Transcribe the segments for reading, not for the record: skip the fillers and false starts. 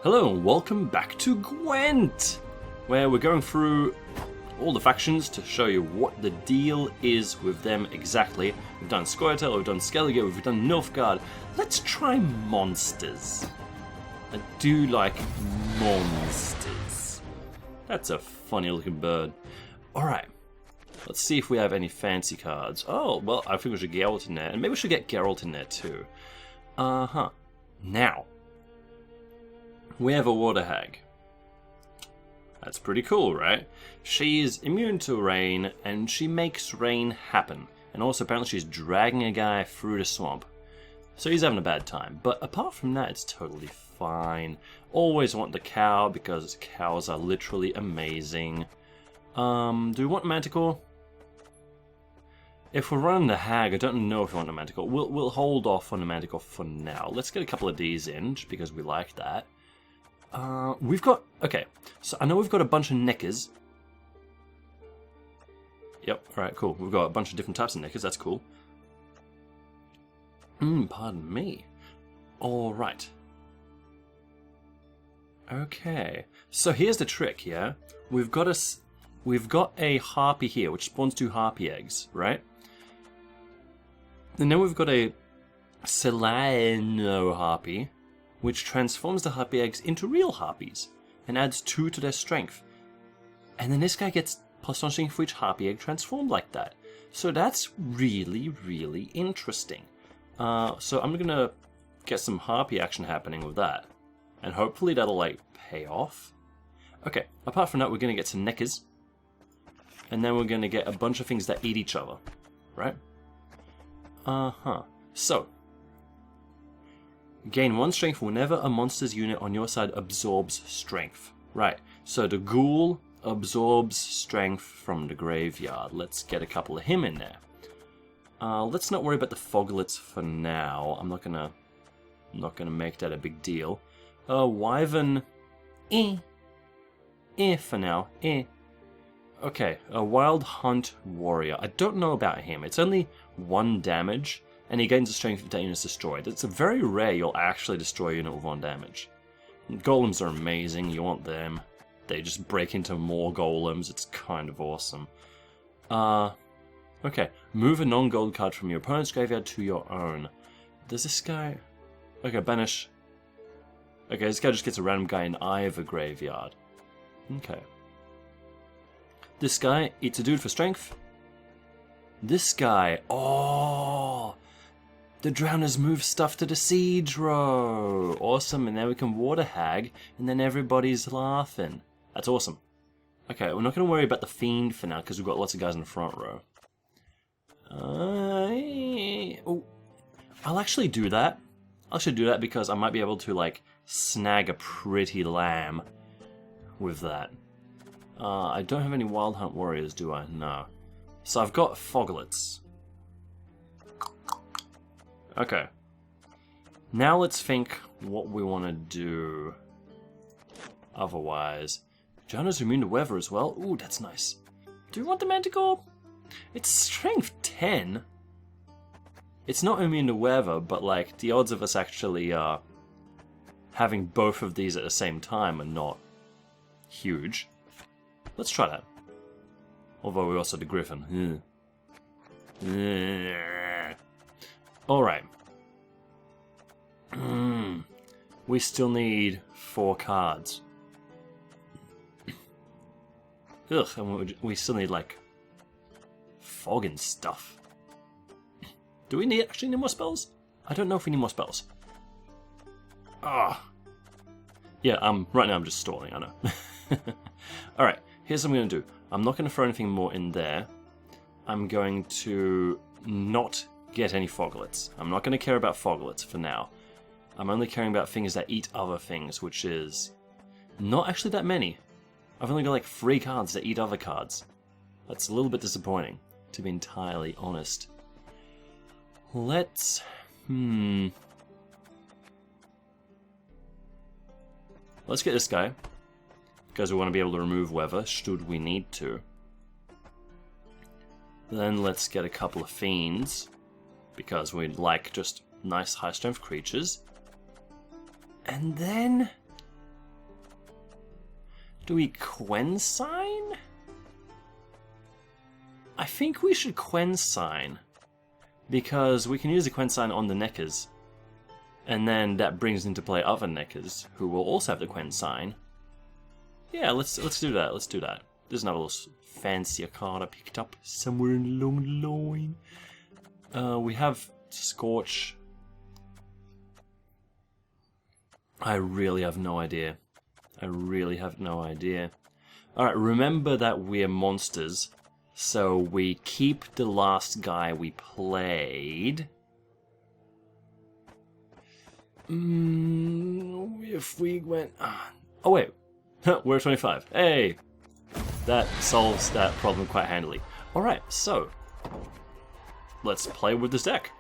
Hello and welcome back to Gwent, where we're going through all the factions to show you what the deal is with them exactly. We've done Scoia'tael, we've done Skellige, we've done Nilfgaard. Let's try monsters. I do like monsters. That's a funny looking bird. Alright, let's see if we have any fancy cards. Oh, well, I think we should get Geralt in there, and maybe we should get Geralt in there too. Now, we have a water hag. That's pretty cool, right? She is immune to rain, and she makes rain happen. And also, apparently, she's dragging a guy through the swamp. So he's having a bad time. But apart from that, it's totally fine. Always want the cow, because cows are literally amazing. Do we want Manticore? If we're running the hag, I don't know if we want the Manticore. We'll hold off on the Manticore for now. Let's get a couple of these in, just because we like that. We've got... Okay, so I know we've got a bunch of knickers. Yep, alright, cool. We've got a bunch of different types of knickers, that's cool. Pardon me. Alright. Okay, so here's the trick, yeah? We've got a harpy here, which spawns 2 harpy eggs, right? And then we've got a Selano harpy, which transforms the harpy eggs into real harpies and adds 2 to their strength. And then this guy gets +1 strength for each harpy egg transformed like that. So that's really, really interesting. So I'm gonna get some harpy action happening with that. And hopefully that'll, like, pay off. Okay, apart from that, we're gonna get some knickers. And then we're gonna get a bunch of things that eat each other. Right? So, gain 1 strength whenever a monster's unit on your side absorbs strength. Right, so the ghoul absorbs strength from the graveyard. Let's get a couple of him in there. Let's not worry about the foglets for now. I'm not gonna make that a big deal. Wyvern, for now, Okay, a Wild Hunt Warrior. I don't know about him. It's only 1 damage. And he gains the strength if that unit is destroyed. It's very rare you'll actually destroy a unit with 1 damage. Golems are amazing, you want them. They just break into more golems, it's kind of awesome. Okay, move a non-gold card from your opponent's graveyard to your own. Does this guy... Okay, banish. Okay, this guy just gets a random guy in either graveyard. Okay. This guy eats a dude for strength. This guy... Oh! The Drowners move stuff to the siege row! Awesome, and then we can water hag, and then everybody's laughing. That's awesome. Okay, we're not going to worry about the Fiend for now, because we've got lots of guys in the front row. Oh, I'll actually do that. Because I might be able to, like, snag a pretty lamb with that. I don't have any Wild Hunt Warriors, do I? No. So I've got foglets. Okay. Now let's think what we want to do. Otherwise. Jonah's immune to weather as well. Ooh, that's nice. Do we want the Manticore? It's strength 10. It's not immune to weather, but like the odds of us actually having both of these at the same time are not huge. Let's try that. Although we also the Griffin. Alright. We still need 4 cards. Ugh, and we still need, like, fog and stuff. Do we actually need more spells? I don't know if we need more spells. Yeah, right now I'm just stalling, I know. Alright, here's what I'm going to do. I'm not going to throw anything more in there. I'm going to not get any foglets. I'm not going to care about foglets for now. I'm only caring about things that eat other things, which is not actually that many. I've only got like 3 cards that eat other cards. That's a little bit disappointing, to be entirely honest. Let's... Let's get this guy, because we want to be able to remove weather, should we need to. Then let's get a couple of fiends, because we like just nice high strength creatures. And then Do we Quen sign? I think we should Quen sign. Because we can use the Quen sign on the Neckers. And then that brings into play other Neckers, who will also have the Quen sign. Yeah, let's do that, let's do that. There's another little fancier card I picked up somewhere along the line. We have Scorch. I really have no idea. I really have no idea. Alright, remember that we're monsters, so we keep the last guy we played. If we went... Oh wait, we're at 25. Hey! That solves that problem quite handily. Alright, so... let's play with this deck.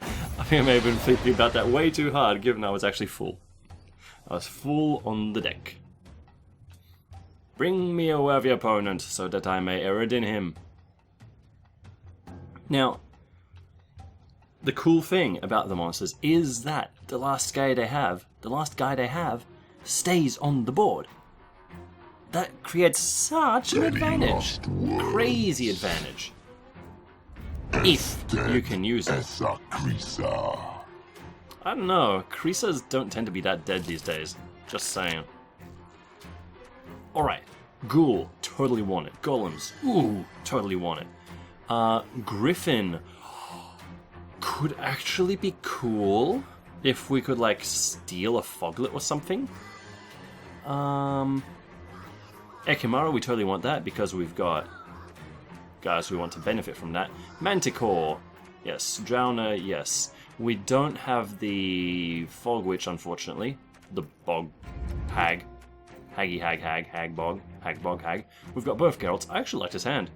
I think I may have been thinking about that way too hard, given I was actually full. I was full on the deck. Bring me a worthy opponent, so that I may Eredin him. Now, the cool thing about the monsters is that the last guy they have, stays on the board. That creates such an advantage. Crazy advantage. If you can use it. I don't know, Krisas don't tend to be that dead these days. Just saying. Alright, Ghoul, totally want it. Golems, ooh, totally want it. Griffin could actually be cool if we could, like, steal a Foglet or something. Ekimara, we totally want that because we've got guys who want to benefit from that. Manticore, yes. Drowner, yes. We don't have the Fog Witch, unfortunately. The Bog Hag. Haggy Hag Hag, Hag Bog, Hag Bog Hag. We've got both Geralts. I actually like this hand.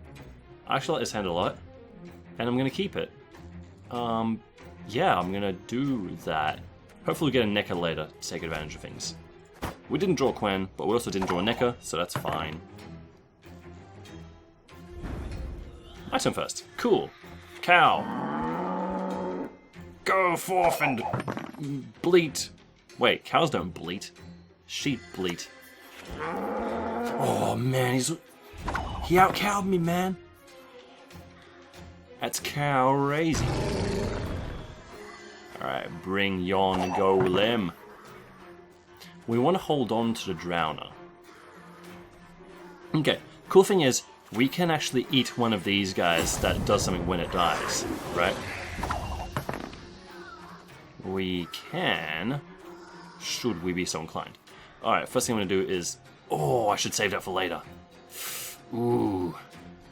I actually like this hand a lot. And I'm going to keep it. Yeah, I'm going to do that. Hopefully we get a Necker later to take advantage of things. We didn't draw Quen, but we also didn't draw a Necker, so that's fine. My turn first. Cool. Cow. Go forth and bleat. Wait, cows don't bleat. Sheep bleat. Oh man, he out-cowed me, man. That's cow-razy. Alright, bring yon golem. We want to hold on to the Drowner. Okay, cool thing is, we can actually eat one of these guys that does something when it dies, right? We can, should we be so inclined. Alright, first thing I'm going to do is... Oh, I should save that for later. Ooh.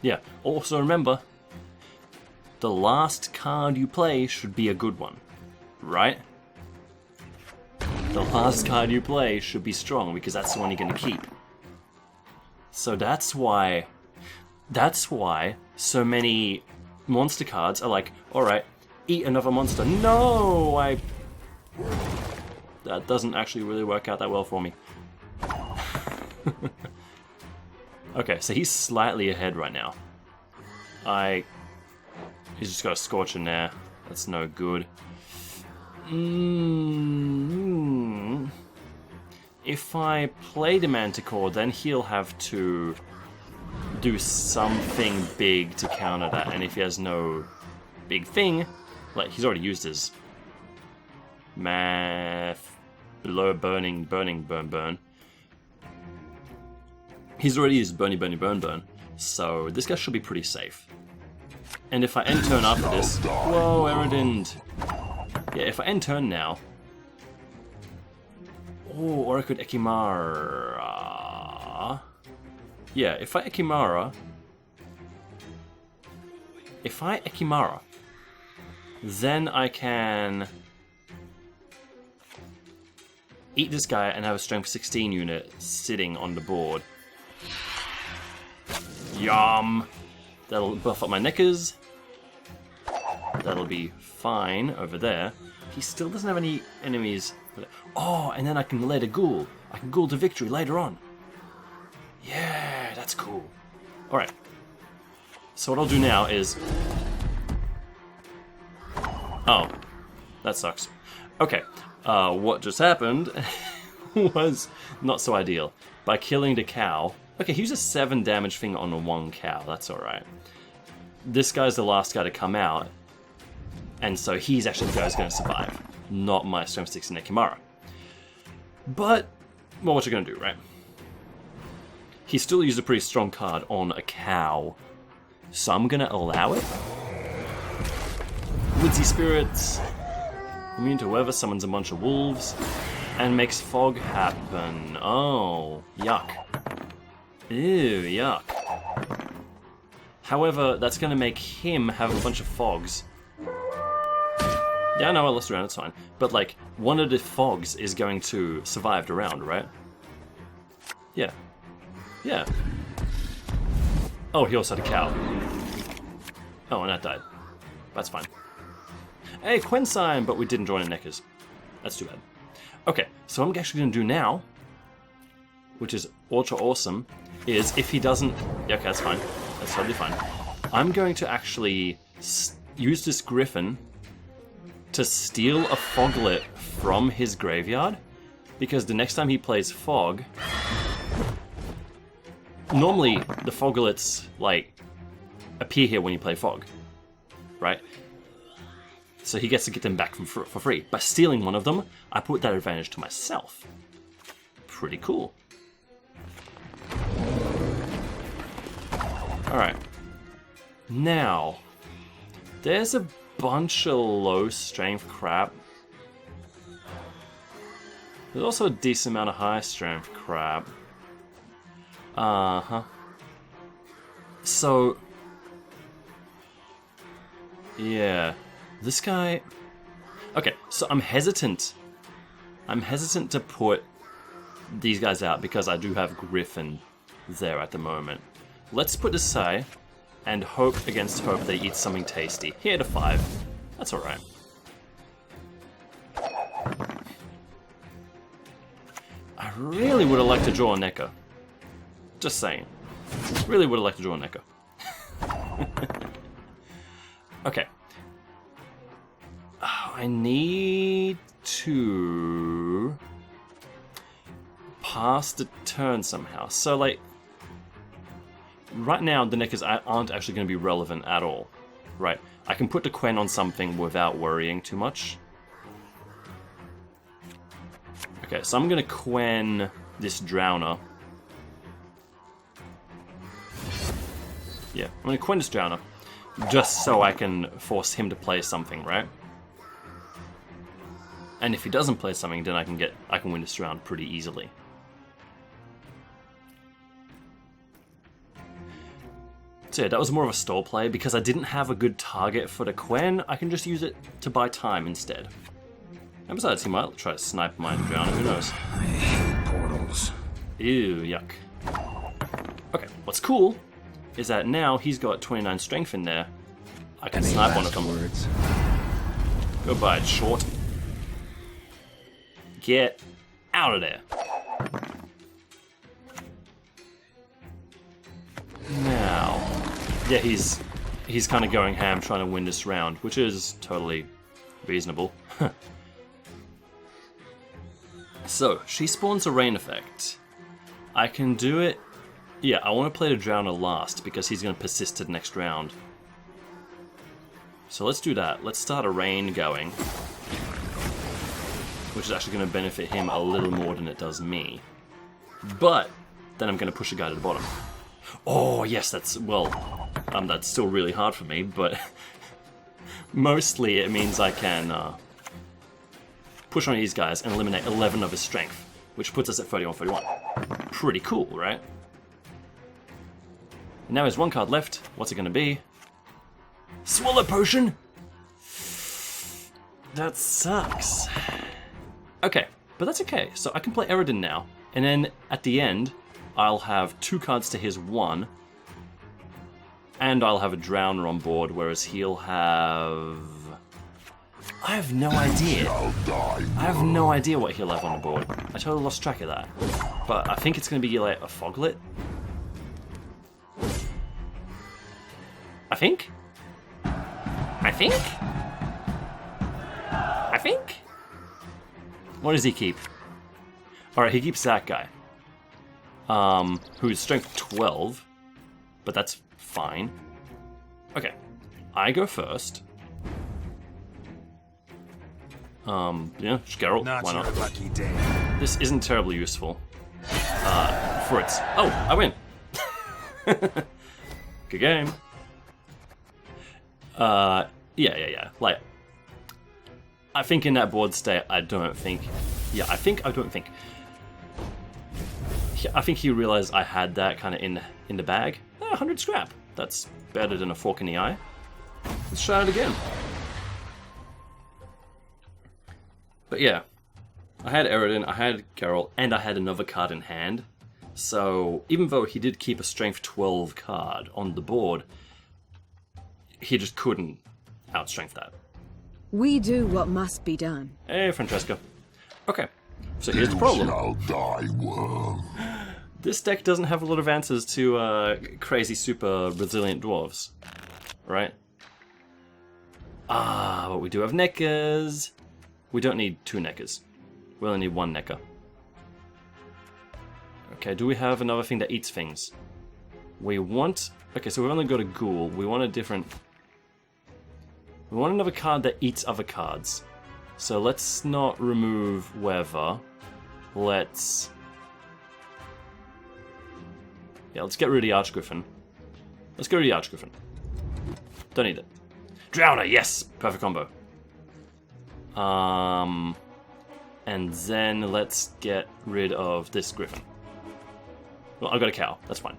Yeah, also remember, the last card you play should be a good one, right? The last card you play should be strong, because that's the one you're going to keep. So that's why so many monster cards are like, alright, eat another monster. No! That doesn't actually really work out that well for me. Okay, so he's slightly ahead right now. He's just got a Scorch in there. That's no good. If I play the Manticore, then he'll have to do something big to counter that. And if he has no big thing, like he's already used his burn. He's already used burn. So this guy should be pretty safe. And if I end turn after this, whoa, Eredin. Yeah, if I end turn now, oh, or I could Ekimara. Yeah, if I Ekimara, then I can eat this guy and have a strength 16 unit sitting on the board. Yum! That'll buff up my Neckers. That'll be fine over there. He still doesn't have any enemies. Oh, and then I can let a Ghoul. I can Ghoul to victory later on. Yeah, that's cool. Alright. So what I'll do now is... Oh, that sucks. Okay, what just happened was not so ideal. By killing the cow... Okay, he used a 7 damage thing on one cow, that's alright. This guy's the last guy to come out, and so he's actually the guy who's going to survive. Not my Strength 6 Nekimara. But, well, what you gonna do, right? He still used a pretty strong card on a cow, so I'm gonna allow it. Woodsy Spirits, immune to whoever summons a bunch of wolves, and makes fog happen. Oh, yuck. Ew, yuck. However, that's gonna make him have a bunch of fogs. Yeah, I know I lost a round, it's fine. But, like, one of the fogs is going to survive the round, right? Yeah. Yeah. Oh, he also had a cow. Oh, and that died. That's fine. Hey, Quensign, but we didn't join in Neckers. That's too bad. Okay, so what I'm actually going to do now, which is ultra awesome, is if he doesn't... Yeah, okay, that's fine. That's totally fine. I'm going to actually use this Griffin to steal a Foglet from his graveyard, because the next time he plays Fog... Normally, the Foglets, like, appear here when you play Fog, right? So he gets to get them back for free. By stealing one of them, I put that advantage to myself. Pretty cool. Alright. Now, there's a bunch of low strength crap. There's also a decent amount of high strength crap. Uh-huh. So... yeah. This guy... Okay, so I'm hesitant. I'm hesitant to put these guys out because I do have Griffin there at the moment. Let's put this aside and hope against hope they eat something tasty. He had a 5. That's alright. I really would have liked to draw a Neko. Just saying. Really would have liked to draw a Neko. Okay. Oh, I need to pass the turn somehow. So, like, right now the Neckers aren't actually going to be relevant at all. Right. I can put the Quen on something without worrying too much. Okay, so I'm going to Quen this Drowner. Yeah, I'm going to Quen this Drowner. Just so I can force him to play something, right? And if he doesn't play something, then I can win this round pretty easily. So yeah, that was more of a stall play. Because I didn't have a good target for the Quen, I can just use it to buy time instead. And besides, he might try to snipe my Drowner, who knows? I hate portals. Ew, yuck. Okay, what's cool is that now he's got 29 strength in there. I can snipe one of them. Words. Goodbye, short. Get out of there. Now, yeah, he's kind of going ham trying to win this round, which is totally reasonable. So, she spawns a rain effect. I can do it. Yeah, I want to play the Drowner last because he's going to persist to the next round. So let's do that. Let's start a rain going, which is actually going to benefit him a little more than it does me. But then I'm going to push a guy to the bottom. Oh yes, that's still really hard for me, but mostly it means I can push on these guys and eliminate 11 of his strength, which puts us at 31-31. Pretty cool, right? And now there's one card left. What's it going to be? Swallow Potion? That sucks. Okay, but that's okay. So I can play Eredin now, and then at the end, I'll have 2 cards to his 1, and I'll have a Drowner on board, whereas he'll have... I have no idea. I have no idea what he'll have on the board. I totally lost track of that. But I think it's going to be like a Foglet. I think? What does he keep? Alright, he keeps that guy. Who's strength 12. But that's fine. Okay. I go first. Yeah, Geralt, why not? Lucky day. This isn't terribly useful. For its... Oh, I win! Good game. Yeah. Like, I think in that board state, I don't think... Yeah, I don't think... I think he realized I had that kind of in the bag. 100 scrap. That's better than a fork in the eye. Let's try it again. But yeah, I had Eridan, I had Geralt, and I had another card in hand. So even though he did keep a strength 12 card on the board, he just couldn't outstrength that. We do what must be done. Hey, Francesca. Okay, so here's the problem. Shall die, worm. This deck doesn't have a lot of answers to crazy, super resilient dwarves, right? But we do have Neckers. We don't need 2 Neckers. We only need 1 Necker. Okay, do we have another thing that eats things? We want... Okay, so we've only got a ghoul. We want a different... We want another card that eats other cards. So let's not remove Weather. Let's... Yeah, let's get rid of the Archgriffin. Let's get rid of the Archgriffin. Don't need it. Drowner, yes! Perfect combo. And then let's get rid of this Griffin. Well, I've got a cow. That's fine.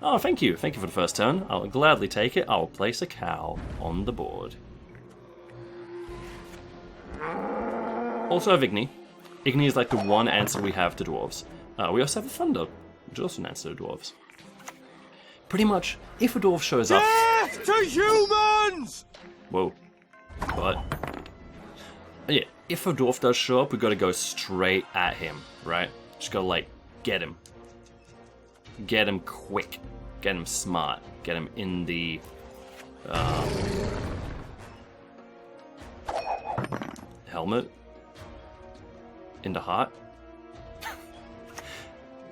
Oh, thank you. Thank you for the first turn. I'll gladly take it. I'll place a cow on the board. Also have Igni. Igni is like the one answer we have to dwarves. We also have a Thunder, which is also an answer to dwarves. Pretty much, if a dwarf shows up... Death to humans! Whoa. But... Yeah, if a dwarf does show up, we've got to go straight at him, right? Just gotta, like, get him. Get him quick. Get him smart. Get him in the... helmet? In the heart?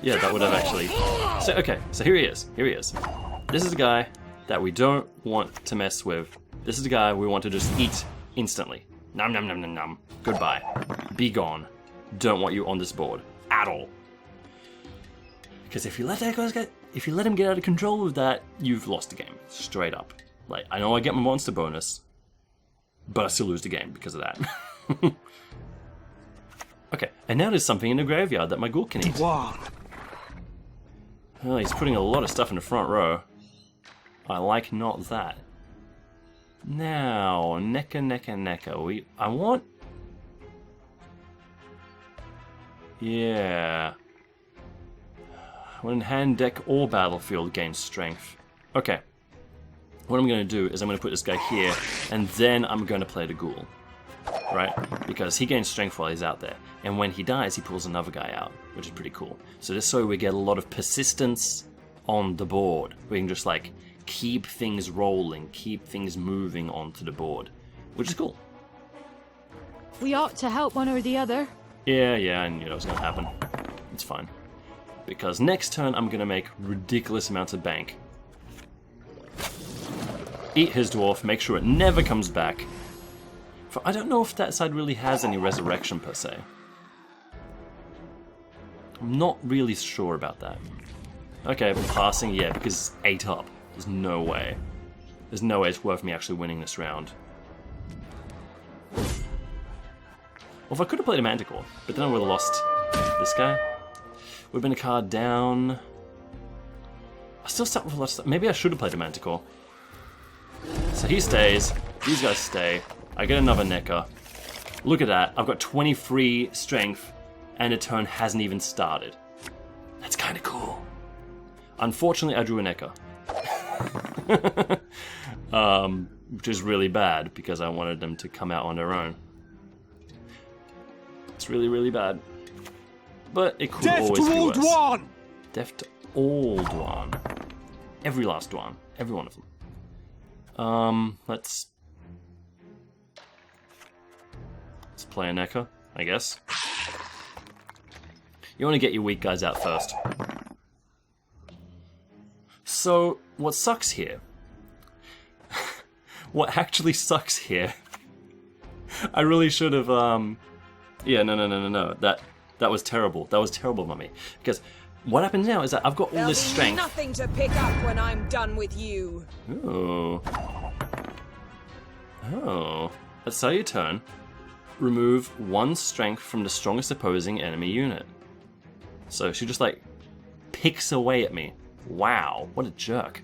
Yeah, that would have actually... So, okay, so here he is. Here he is. This is a guy that we don't want to mess with. This is a guy we want to just eat instantly. Nom nom nom nom nom. Goodbye. Be gone. Don't want you on this board. At all. Because if you let that guy get... If you let him get out of control with that, you've lost the game. Straight up. Like, I know I get my monster bonus, but I still lose the game because of that. Okay, and now there's something in the graveyard that my ghoul can eat. Wow. Well, he's putting a lot of stuff in the front row. I like not that. Now, Necker. I want... Yeah. When hand, deck, or battlefield gains strength. Okay. What I'm going to do is I'm going to put this guy here, and then I'm going to play the ghoul. Right? Because he gains strength while he's out there. And when he dies, he pulls another guy out, which is pretty cool. So this way we get a lot of persistence on the board. We can just, like, keep things rolling, keep things moving onto the board, which is cool. We ought to help one or the other. Yeah, I knew that was going to happen. It's fine. Because next turn, I'm going to make ridiculous amounts of bank. Eat his dwarf, make sure it never comes back. I don't know if that side really has any resurrection per se. I'm not really sure about that. Okay, but passing, yeah, because it's 8 up. There's no way. There's no way it's worth me actually winning this round. Well, if I could have played a Manticore, but then I would have lost this guy. Would have been a card down. I still start with a lot of stuff. Maybe I should have played a Manticore. So he stays. These guys stay. I get another Necker. Look at that. I've got 23 strength, and the turn hasn't even started. That's kind of cool. Unfortunately, I drew a Necker. Which is really bad, because I wanted them to come out on their own. It's really, really bad. But it could always be worse. Death to Old One! Death to Old One. Every last one. Every one of them. Let's play a Necker, I guess. You want to get your weak guys out first. So, what sucks here? What actually sucks here? I really should have, yeah, no. That was terrible. That was terrible, Mummy. Because what happens now is that I've got all this strength. There'll be nothing to pick up when I'm done with you. Oh. Let's start your turn. Remove 1 strength from the strongest opposing enemy unit. So she just, like, picks away at me. Wow, what a jerk.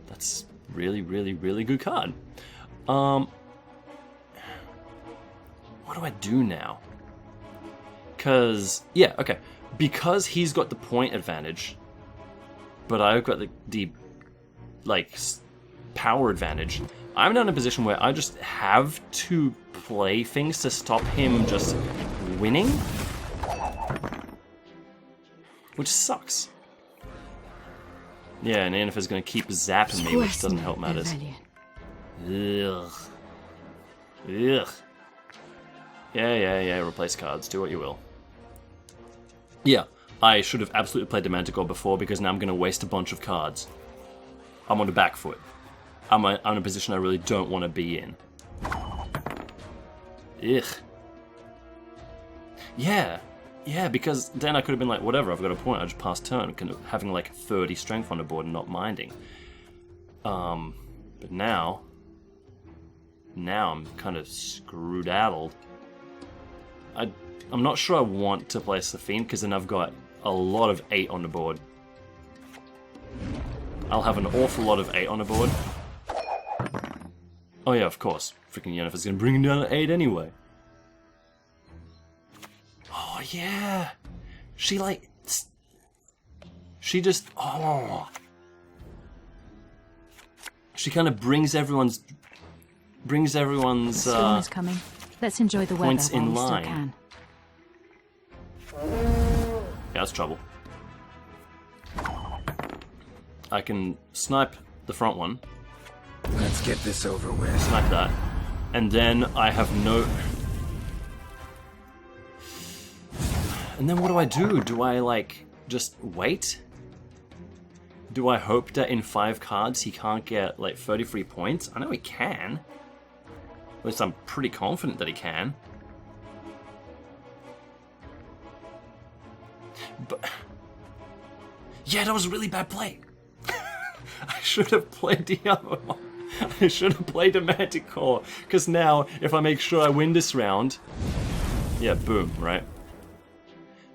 That's really, really, really good card. What do I do now? Because, yeah, okay. Because he's got the point advantage, but I've got the like, power advantage, I'm now in a position where I just have to play things to stop him just winning. Which sucks. Yeah, and Yennefer's gonna keep zapping me, which doesn't help matters. Ugh. Ugh. Yeah, replace cards, do what you will. Yeah, I should have absolutely played the Manticore before because now I'm gonna waste a bunch of cards. I'm on the back foot. I'm in a position I really don't want to be in. Ugh. Yeah, because then I could have been like, whatever, I've got a point, I just pass turn, kind of having like 30 strength on the board and not minding. But now I'm kind of screwed-addled. I'm not sure I want to place the Fiend, because then I've got a lot of 8 on the board. I'll have an awful lot of 8 on the board. Oh yeah, of course. Freaking Yennefer's gonna bring him down to 8 anyway. Oh yeah! She like... She just... Oh! She kind of brings everyone's... The storm is coming. Let's enjoy the weather points while in we still line. can. Yeah, that's trouble. I can snipe the front one. Let's get this over with. Snipe that. And then I have no... And then what do I do? Do I, like, just wait? Do I hope that in 5 cards he can't get, like, 33 points? I know he can. At least I'm pretty confident that he can. But... Yeah, that was a really bad play. I should have played the other one. I should have played the Manticore. Because now, if I make sure I win this round... Yeah, boom, right?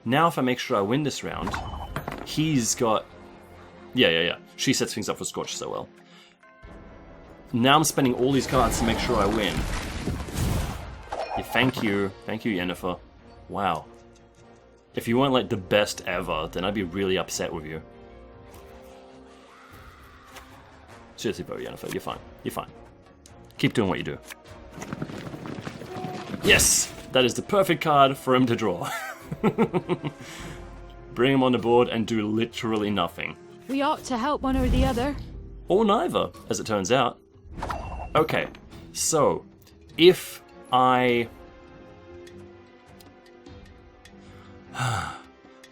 Now if I make sure I win this round, he's got... Yeah. She sets things up for Scorch so well. Now I'm spending all these cards to make sure I win. Yeah, thank you, Yennefer. Wow. If you weren't like the best ever, then I'd be really upset with you. Seriously, bro, Yennefer, you're fine. You're fine. Keep doing what you do. Yes! That is the perfect card for him to draw. Bring him on the board and do literally nothing. We ought to help one or the other. Or neither, as it turns out. Okay, so, if I...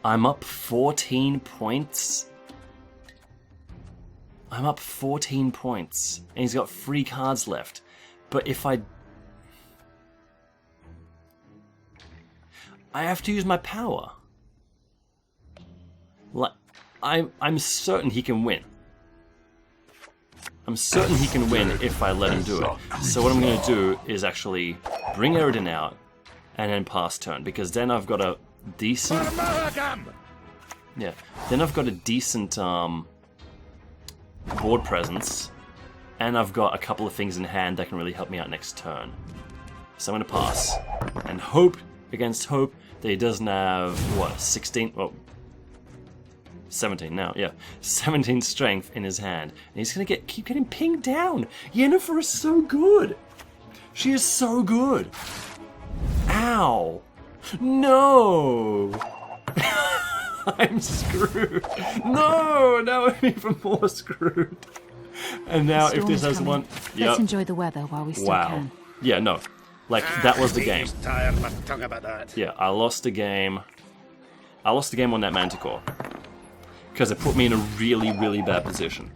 I'm up 14 points. I'm up 14 points, and he's got 3 cards left. But if I have to use my power. Like, I'm certain he can win. I'm certain he can win if I let him do it. So what I'm going to do is actually bring Eridan out and then pass turn, because then I've got a decent... Yeah, then I've got a decent board presence, and I've got a couple of things in hand that can really help me out next turn. So I'm going to pass, and hope against hope that he doesn't have, what, 16... Well, 17 now, yeah. 17 strength in his hand. And he's going to keep getting pinged down. Yennefer is so good. She is so good. Ow. No. I'm screwed. No, now I'm even more screwed. And now if this has one... Yep. Let's enjoy the weather while we still can. Yeah, no. Like, that was the game. Tired of my tongue about that. Yeah, I lost the game. I lost the game on that Manticore. Because it put me in a really, really bad position.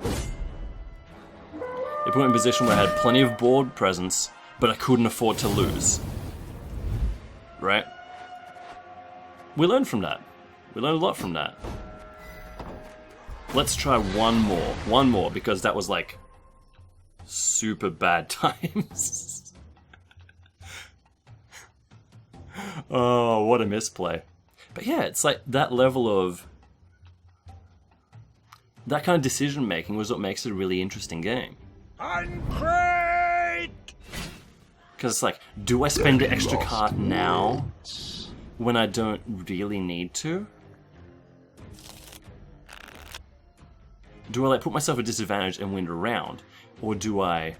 It put me in a position where I had plenty of board presence, but I couldn't afford to lose. Right? We learned from that. We learned a lot from that. Let's try one more. One more, because that was like super bad times. Oh, what a misplay. But yeah, it's like that level of... that kind of decision making was what makes it a really interesting game. Uncrate! Because it's like, do I spend the extra card now when I don't really need to? Do I like put myself at disadvantage and win a round? Or do I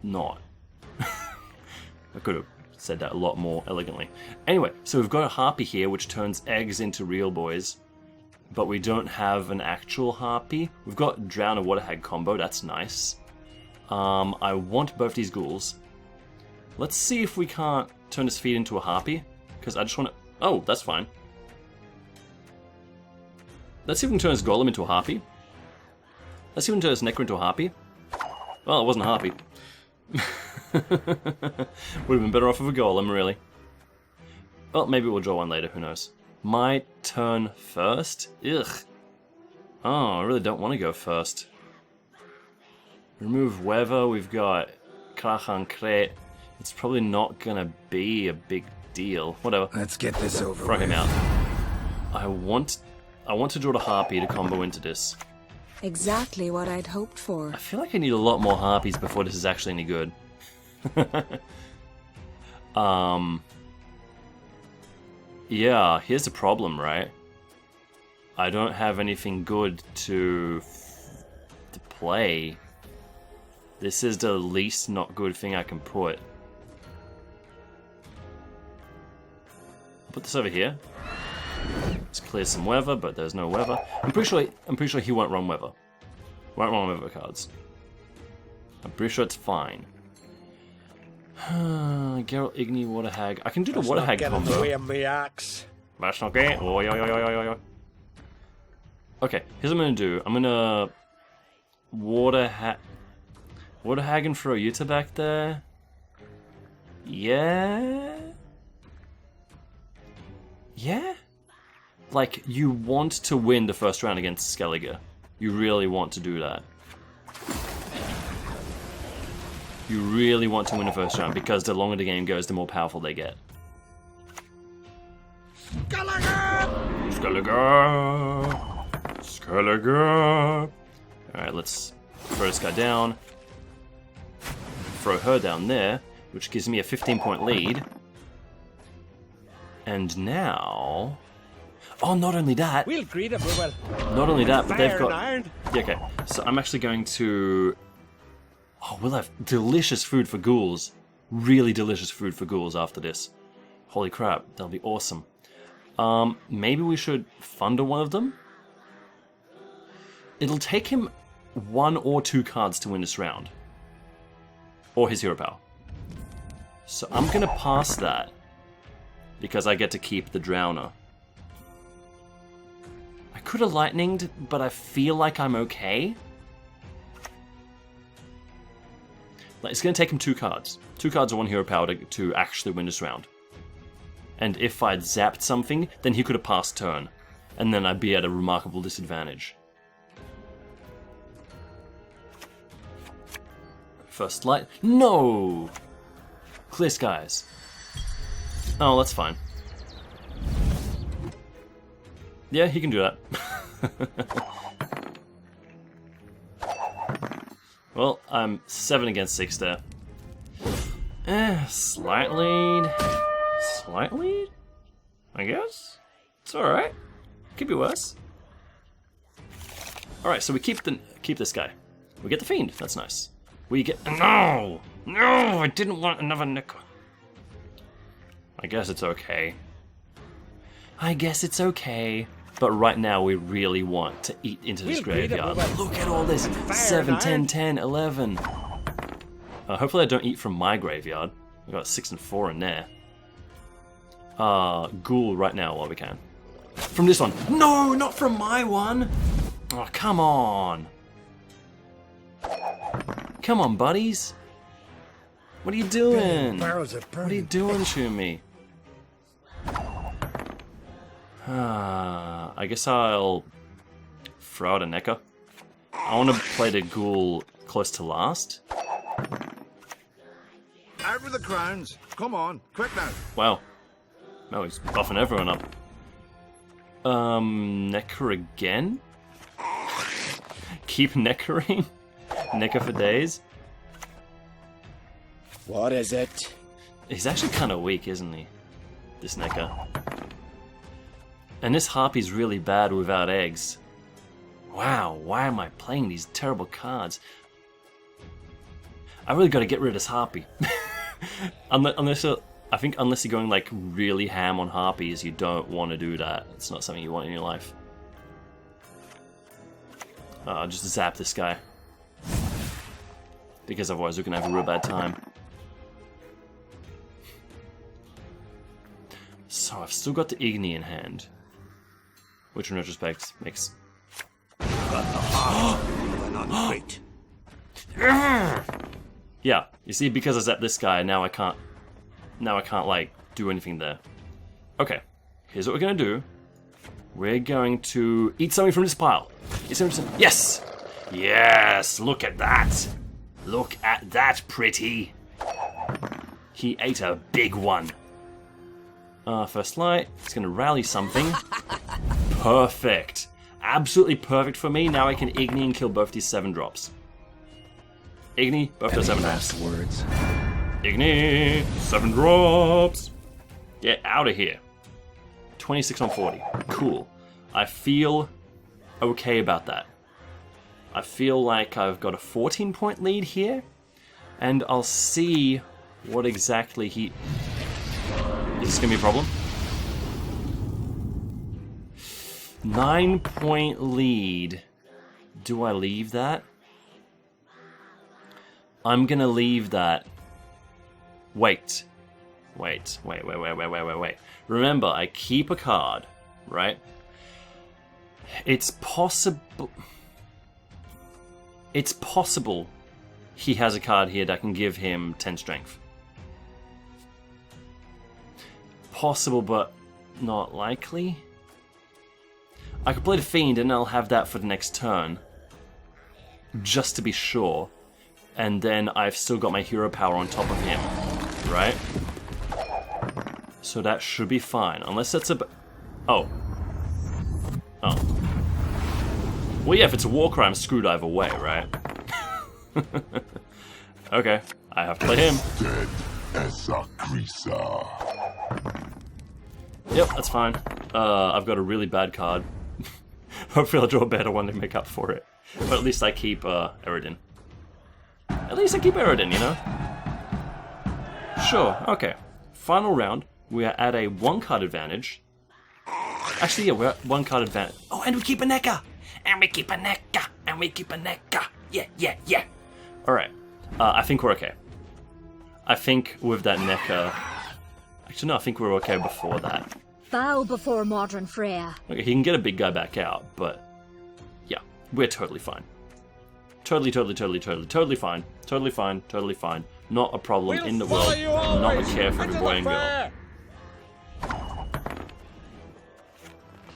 not? I could have said that a lot more elegantly. Anyway, so we've got a harpy here which turns eggs into real boys. But we don't have an actual harpy. We've got Drown or Water Hag combo, that's nice. I want both these ghouls. Let's see if we can't turn his feet into a harpy. Because I just want to... oh, that's fine. Let's see if we can turn his golem into a harpy. Let's see if we can turn his necro into a harpy. Well, it wasn't a harpy. Would have been better off with a golem, really. Well, maybe we'll draw one later, who knows. My turn first? Ugh. Oh, I really don't want to go first. Remove Weather, we've got Krachan. It's probably not gonna be a big deal. Whatever. Let's get this over Throw him with. out. I want to draw the Harpy to combo into this. Exactly what I'd hoped for. I feel like I need a lot more Harpies before this is actually any good. Yeah, here's the problem, right? I don't have anything good to play. This is the least not good thing I can put. I'll put this over here. Let's clear some weather, but there's no weather. I'm pretty sure he won't run weather. Won't run weather cards. I'm pretty sure it's fine. Geralt, Igni, Water Hag. I can do the Water Hag combo. That's not great. Oh, yo. Okay, here's what I'm gonna do. I'm gonna Water Hag and throw Yuta back there. Yeah? Yeah? Like, you want to win the first round against Skellige. You really want to do that. You really want to win the first round, because the longer the game goes, the more powerful they get. Skellige! Alright, let's throw this guy down. Throw her down there, which gives me a 15-point lead. And now... oh, not only that... We'll greet him, well. Not only that, but they've got... Iron. yeah, okay, so I'm actually going to... oh, we'll have delicious food for ghouls. Really delicious food for ghouls after this. Holy crap, that'll be awesome. Maybe we should thunder one of them? It'll take him 1 or 2 cards to win this round. Or his hero power. So I'm gonna pass that. Because I get to keep the Drowner. I could have lightninged, but I feel like I'm okay. Like, it's going to take him 2 cards. 2 cards or 1 hero power to actually win this round. And if I'd zapped something, then he could have passed turn. And then I'd be at a remarkable disadvantage. First light. No! Clear skies. Oh, that's fine. Yeah, he can do that. Well, I'm 7 against 6 there. Slight lead. Slight lead? I guess? It's alright. Could be worse. Alright, so we keep this guy. We get the Fiend. That's nice. We get... no! No! I didn't want another nickel. I guess it's okay. I guess it's okay. But right now we really want to eat into this graveyard. Look at all this. 7, 10, 10, 11. Hopefully I don't eat from my graveyard. I've got 6 and 4 in there. ghoul right now while we can. From this one. No, not from my one! Oh, come on. Come on, buddies. What are you doing? Barrels of What are you doing to me? I guess I'll throw out a Necker. I want to play the ghoul close to last. Out with the crowns. Come on, quick now. Wow. No, he's buffing everyone up. Necker again? Keep neckering? Necker for days? What is it? He's actually kind of weak, isn't he? This Necker. And this Harpy's really bad without eggs. Wow, why am I playing these terrible cards? I really gotta get rid of this Harpy. unless you're going like really ham on Harpies, you don't want to do that. It's not something you want in your life. I'll just zap this guy. Because otherwise we're gonna have a real bad time. So I've still got the Igni in hand. Which in retrospect makes... Great. Yeah, you see, because I zapped this guy, now I can't like do anything there. Okay, here's what we're gonna do. We're going to eat something from this pile. Yes! Yes! Look at that! Look at that, pretty! He ate a big one. First light. It's gonna rally something. Perfect. Absolutely perfect for me. Now I can Igni and kill both these 7-drops. Igni, both those 7 drops. Words. Igni, 7 drops. Get out of here. 26 on 40. Cool. I feel okay about that. I feel like I've got a 14-point lead here, and I'll see what exactly he... Is this gonna be a problem? 9-point lead. Do I leave that? I'm gonna leave that. Wait. Remember, I keep a card, right? It's possible he has a card here that can give him 10 strength. Possible, but not likely. I could play the Fiend and I'll have that for the next turn. Just to be sure. And then I've still got my hero power on top of him. Right? So that should be fine. Unless it's a... Oh. Well, yeah, if it's a war crime, I'm screwed either way, right? Okay, I have to play him. Yep, that's fine. I've got a really bad card. Hopefully I'll draw a better one to make up for it. But at least I keep Eredin. At least I keep Eredin, you know? Sure, okay. Final round. We are at a 1-card advantage. Actually, yeah, we're at 1-card advantage. Oh, and we keep a Necker! And we keep a Necker! And we keep a Necker! Yeah! Alright. I think we're okay. I think with that Necker... Actually, no, I think we were okay before that. Bow before modern Freya. Okay, he can get a big guy back out, but... Yeah, we're totally fine. Totally fine. Totally fine. Not a problem in the world. Not a care for every boy and girl.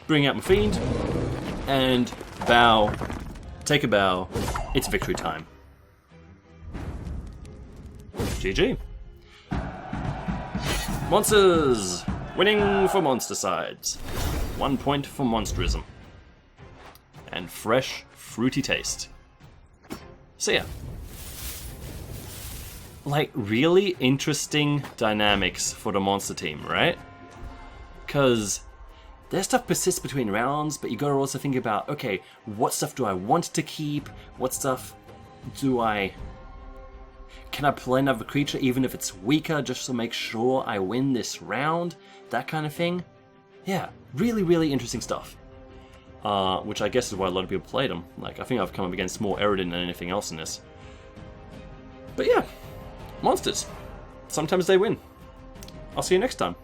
Bring out my Fiend. And bow. Take a bow. It's victory time. GG. Monsters! Winning for monster sides. 1 point for monsterism. And fresh, fruity taste. So yeah. Like, really interesting dynamics for the monster team, right? Because their stuff persists between rounds, but you gotta also think about, okay, what stuff do I want to keep? What stuff do I... Can I play another creature even if it's weaker just to make sure I win this round? That kind of thing. Yeah, really interesting stuff. Which I guess is why a lot of people played them. Like, I think I've come up against more Eredin than anything else in this. But yeah, monsters. Sometimes they win. I'll see you next time.